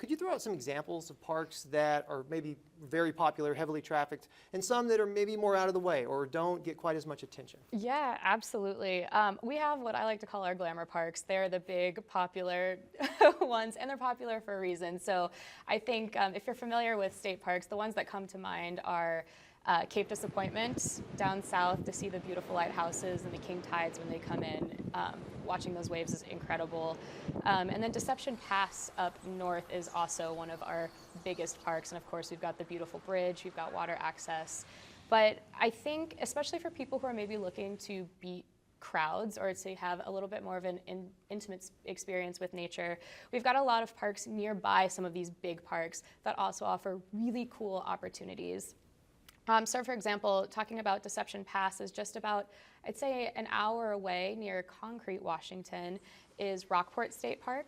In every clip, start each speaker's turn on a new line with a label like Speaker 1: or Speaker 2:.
Speaker 1: Could you throw out some examples of parks that are maybe very popular, heavily trafficked, and some that are maybe more out of the way or don't get quite as much attention?
Speaker 2: Yeah, absolutely. We have what I like to call our glamour parks. They're the big popular ones, and they're popular for a reason. So I think if you're familiar with state parks, the ones that come to mind are Cape Disappointment down south to see the beautiful lighthouses and the king tides when they come in. Watching those waves is incredible. And then Deception Pass up north is also one of our biggest parks. And of course, we've got the beautiful bridge, we've got water access. But I think, especially for people who are maybe looking to beat crowds or to have a little bit more of an intimate experience with nature, we've got a lot of parks nearby some of these big parks that also offer really cool opportunities. So for example, talking about Deception Pass is just about, I'd say an hour away near Concrete, Washington, is Rockport State Park.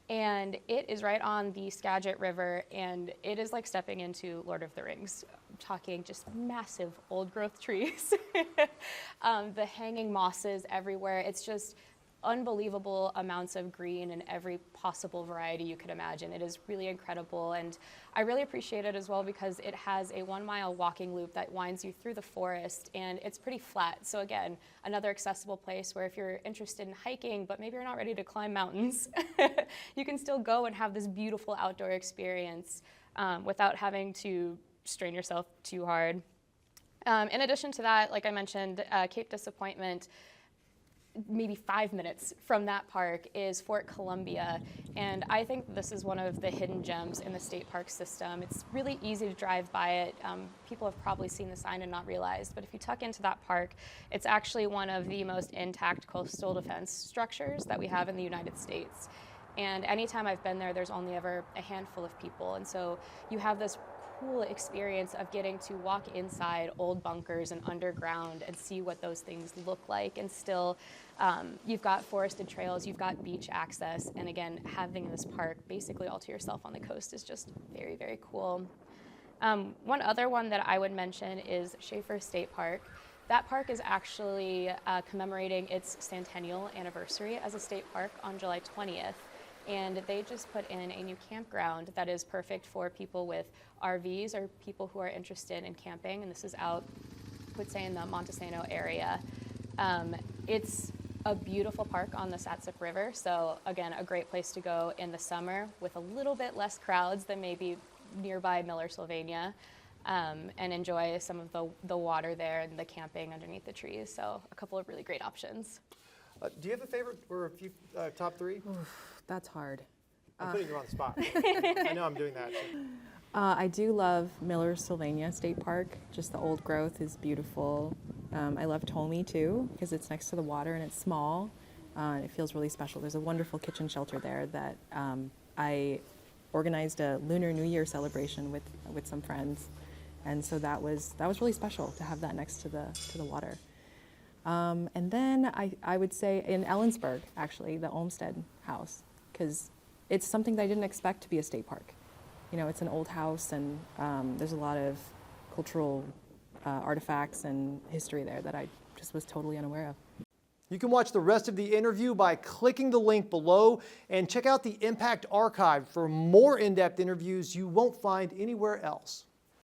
Speaker 2: And it is right on the Skagit River, and it is like stepping into Lord of the Rings. I'm talking just massive old growth trees, the hanging mosses everywhere. It's just unbelievable amounts of green in every possible variety you could imagine. It is really incredible, and I really appreciate it as well because it has a 1-mile walking loop that winds you through the forest, and it's pretty flat. So again, another accessible place where if you're interested in hiking, but maybe you're not ready to climb mountains, you can still go and have this beautiful outdoor experience without having to strain yourself too hard. In addition to that, like I mentioned, Cape Disappointment, maybe 5 minutes from that park is Fort Columbia, and I think this is one of the hidden gems in the state park system. It's really easy to drive by it. People have probably seen the sign and not realized, but if you tuck into that park, it's actually one of the most intact coastal defense structures that we have in the United States. And anytime I've been there, there's only ever a handful of people, and so you have this cool experience of getting to walk inside old bunkers and underground and see what those things look like. And still, you've got forested trails, you've got beach access, and again, having this park basically all to yourself on the coast is just very, very cool. One other one that I would mention is Schaefer State Park. That park is actually commemorating its centennial anniversary as a state park on July 20th. And they just put in a new campground that is perfect for people with RVs or people who are interested in camping. And this is out, I would say, in the Montesano area. It's a beautiful park on the Satsip River. So again, a great place to go in the summer with a little bit less crowds than maybe nearby Miller, Sylvania, and enjoy some of the water there and the camping underneath the trees. So a couple of really great options.
Speaker 1: Do you have a favorite or a few top three?
Speaker 3: Oof, that's hard.
Speaker 1: I'm putting you on the spot. I know I'm doing that. So.
Speaker 3: I do love Miller Sylvania State Park. Just the old growth is beautiful. I love Tomey too because it's next to the water and it's small. And it feels really special. There's a wonderful kitchen shelter there that I organized a Lunar New Year celebration with some friends, and so that was really special to have that next to the water. And then I would say in Ellensburg, actually, the Olmsted House, because it's something that I didn't expect to be a state park. You know, it's an old house, and there's a lot of cultural artifacts and history there that I just was totally unaware of.
Speaker 1: You can watch the rest of the interview by clicking the link below and check out the Impact Archive for more in-depth interviews you won't find anywhere else.